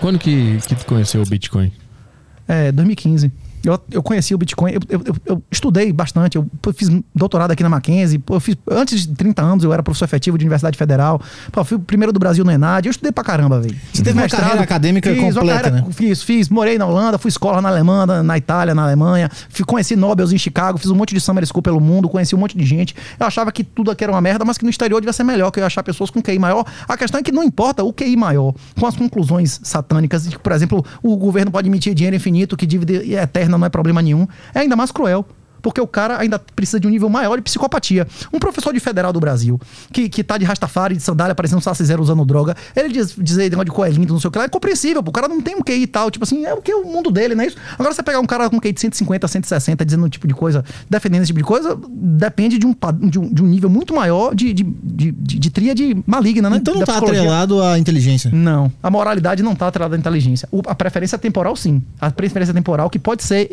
Quando que tu conheceu o Bitcoin? 2015. Eu conheci o Bitcoin, eu estudei bastante, eu fiz doutorado aqui na Mackenzie, antes de 30 anos eu era professor efetivo de Universidade Federal, eu fui o primeiro do Brasil no ENAD, eu estudei pra caramba, velho. Você teve uma carreira acadêmica completa, né? Fiz, morei na Holanda, fui escola na Alemanha, na Itália, na Alemanha, conheci Nobels em Chicago, fiz um monte de Summer School pelo mundo, conheci um monte de gente, eu achava que tudo aqui era uma merda, mas que no exterior devia ser melhor, que eu ia achar pessoas com QI maior. A questão é que não importa o QI maior, com as conclusões satânicas, de que, por exemplo, o governo pode emitir dinheiro infinito, que dívida eterna não é problema nenhum, é ainda mais cruel. Porque o cara ainda precisa de um nível maior de psicopatia. Um professor de federal do Brasil, que tá de Rastafari, de sandália, parecendo um Saci Zero usando droga, ele dizer negócio de coelhinho, não sei o que lá, é compreensível, o cara não tem um QI e tal, tipo assim, é o que é o mundo dele, não é isso? Agora você pegar um cara com QI de 150, 160, dizendo um tipo de coisa, defendendo esse tipo de coisa, depende de um nível muito maior de tríade maligna, né? Então não tá atrelado à inteligência. Não, a moralidade não tá atrelada à inteligência. A preferência temporal, sim. A preferência temporal que pode ser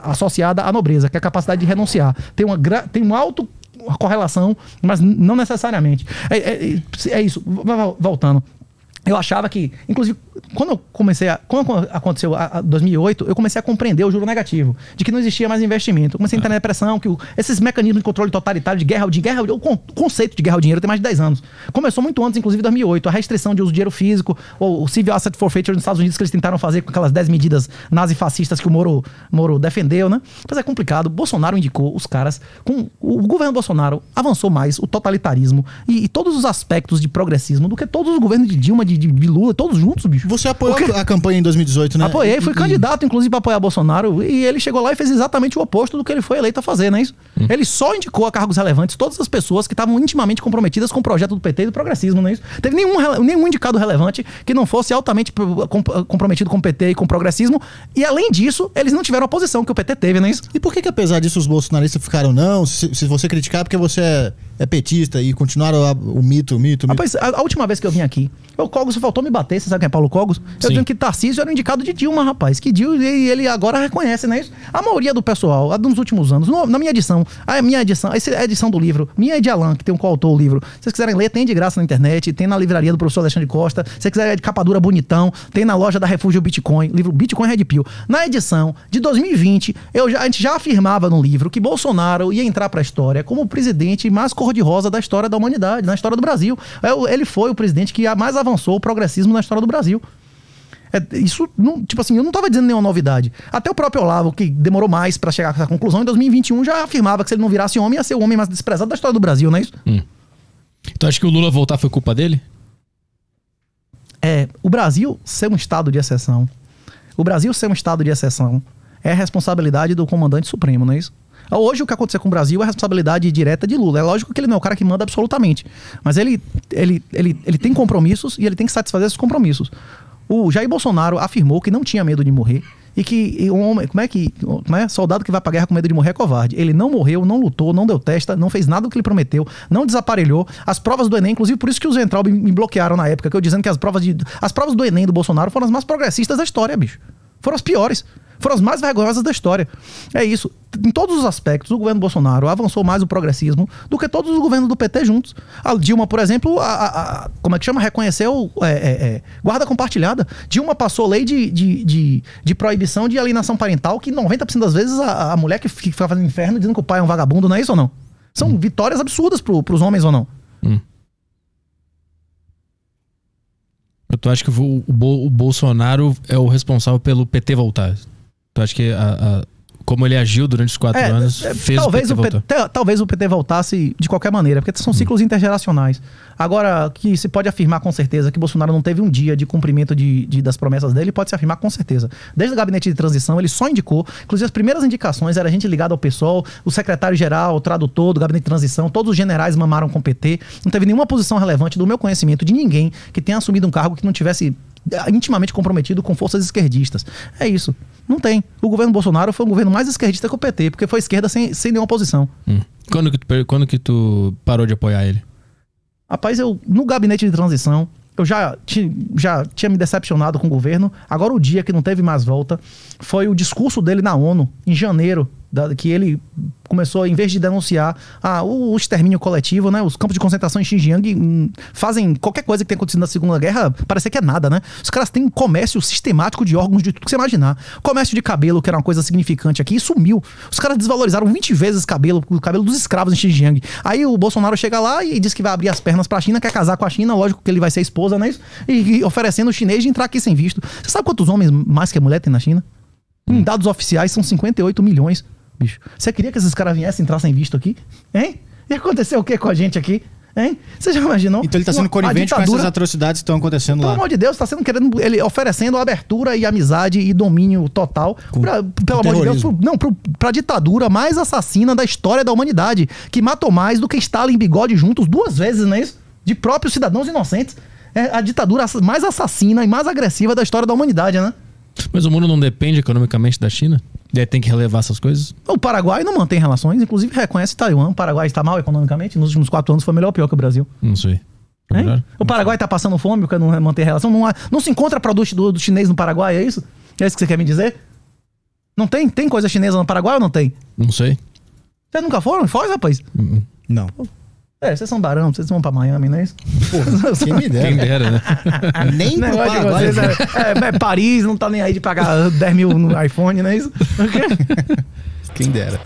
associada à nobreza, que é a capacidade de renunciar. Tem uma alta correlação, mas não necessariamente. É isso. Voltando. Eu achava que, inclusive, quando aconteceu em 2008, eu comecei a compreender o juro negativo, de que não existia mais investimento. Eu comecei a entrar na depressão, que esses mecanismos de controle totalitário de guerra, o conceito de guerra ao dinheiro tem mais de 10 anos. Começou muito antes, inclusive em 2008, a restrição de uso de dinheiro físico, ou o Civil Asset Forfeiture nos Estados Unidos, que eles tentaram fazer com aquelas 10 medidas nazifascistas que o Moro defendeu, né? Mas é complicado. Bolsonaro indicou os caras, o governo Bolsonaro avançou mais o totalitarismo e todos os aspectos de progressismo do que todos os governos de Dilma, de Lula, todos juntos, bicho. Você apoiou a campanha em 2018, né? Apoiei, fui candidato, inclusive, para apoiar Bolsonaro, e ele chegou lá e fez exatamente o oposto do que ele foi eleito a fazer, não é isso? Ele só indicou a cargos relevantes todas as pessoas que estavam intimamente comprometidas com o projeto do PT e do progressismo, não é isso? Teve nenhum indicado relevante que não fosse altamente comprometido com o PT e com o progressismo, e além disso, eles não tiveram a posição que o PT teve, não é isso? E por que apesar disso os bolsonaristas ficaram, não, se você criticar porque você é petista e continuaram o mito? Rapaz, a última vez que eu vim aqui, o Cogos faltou me bater, você sabe quem é Paulo Cogos? Eu dizendo que Tarcísio era um indicado de Dilma, rapaz, que Dilma, ele agora reconhece, não é isso? A maioria do pessoal, nos últimos anos, na minha edição, essa é a edição do livro, minha é de Alan, que tem um coautor o livro, se vocês quiserem ler, tem de graça na internet, tem na livraria do professor Alexandre Costa, se você quiser é de capa dura bonitão, tem na loja da Refúgio Bitcoin, livro Bitcoin Red Pill. Na edição de 2020, a gente já afirmava no livro que Bolsonaro ia entrar pra história como o presidente mais cor-de-rosa da história da humanidade, na história do Brasil. Ele foi o presidente que mais avançou o progressismo na história do Brasil. Isso, não, tipo assim, eu não estava dizendo nenhuma novidade. Até o próprio Olavo, que demorou mais para chegar a essa conclusão, em 2021 já afirmava que se ele não virasse homem, ia ser o homem mais desprezado da história do Brasil, não é isso? Então acha que o Lula voltar foi culpa dele? O Brasil ser um estado de exceção. O Brasil ser um estado de exceção é a responsabilidade do comandante supremo, não é isso? Hoje o que aconteceu com o Brasil é a responsabilidade direta de Lula. É lógico que ele não é o cara que manda absolutamente. Mas ele tem compromissos e ele tem que satisfazer esses compromissos. O Jair Bolsonaro afirmou que não tinha medo de morrer e que um homem, soldado que vai pra guerra com medo de morrer é covarde. Ele não morreu, não lutou, não deu testa, não fez nada do que ele prometeu, não desaparelhou. As provas do Enem, inclusive por isso que os Weintraub me bloquearam na época, que eu dizendo que as provas do Enem do Bolsonaro foram as mais progressistas da história, bicho. Foram as piores. Foram as mais vergonhosas da história. É isso. Em todos os aspectos, o governo Bolsonaro avançou mais o progressismo do que todos os governos do PT juntos. A Dilma, por exemplo, como é que chama? Reconheceu guarda compartilhada. Dilma passou lei de proibição de alienação parental, que 90% das vezes a mulher que fica fazendo inferno dizendo que o pai é um vagabundo, não é isso ou não? São vitórias absurdas pros homens ou não? Tu acha que o Bolsonaro é o responsável pelo PT voltar? Tu acha que como ele agiu durante os 4 anos fez talvez o PT voltar? Talvez o PT voltasse de qualquer maneira, porque são ciclos intergeracionais. Agora, que se pode afirmar com certeza que Bolsonaro não teve um dia de cumprimento das promessas dele, pode se afirmar com certeza. Desde o gabinete de transição, ele só indicou, inclusive as primeiras indicações era gente ligada ao PSOL, o secretário-geral, o tradutor do gabinete de transição, todos os generais mamaram com o PT, não teve nenhuma posição relevante do meu conhecimento de ninguém que tenha assumido um cargo que não tivesse intimamente comprometido com forças esquerdistas. É isso. Não tem. O governo Bolsonaro foi um governo mais esquerdista que o PT, porque foi esquerda sem nenhuma oposição. Quando que tu parou de apoiar ele? Rapaz, no gabinete de transição, eu já tinha me decepcionado com o governo. Agora o dia que não teve mais volta foi o discurso dele na ONU, em janeiro que ele começou, em vez de denunciar o extermínio coletivo, né? Os campos de concentração em Xinjiang fazem qualquer coisa que tenha acontecido na Segunda Guerra parecer que é nada, né? Os caras têm comércio sistemático de órgãos de tudo que você imaginar. Comércio de cabelo, que era uma coisa significante aqui, e sumiu. Os caras desvalorizaram 20 vezes o cabelo dos escravos em Xinjiang. Aí o Bolsonaro chega lá e diz que vai abrir as pernas pra China, quer casar com a China, lógico que ele vai ser esposa, né? E oferecendo o chinês de entrar aqui sem visto. Você sabe quantos homens mais que a mulher tem na China? Em dados oficiais são 58 milhões. Bicho, você queria que esses caras viessem entrar sem visto aqui? Hein? E aconteceu o que com a gente aqui? Hein? Você já imaginou? Então ele tá sendo conivente com essas atrocidades que estão acontecendo lá. Pelo amor de Deus, tá sendo ele oferecendo abertura e amizade e domínio total pelo amor de Deus, pra ditadura mais assassina da história da humanidade, que matou mais do que Stalin e Bigode juntos 2 vezes, não é isso? De próprios cidadãos inocentes. É a ditadura mais assassina e mais agressiva da história da humanidade, né? Mas o mundo não depende economicamente da China? E aí tem que relevar essas coisas? O Paraguai não mantém relações, inclusive reconhece Taiwan. O Paraguai está mal economicamente. Nos últimos 4 anos foi melhor ou pior que o Brasil? Não sei. O Paraguai está passando fome porque não mantém relação? Não se encontra produto do chinês no Paraguai, é isso? É isso que você quer me dizer? Não tem? Tem coisa chinesa no Paraguai ou não tem? Não sei. Vocês nunca foram? Foz, rapaz? Não. Vocês são barão, vocês vão pra Miami, não é isso? Porra, quem me dera. Quem dera, né? Nem pro Paraguai. Paris não tá nem aí de pagar 10 mil no iPhone, não é isso? Quem dera.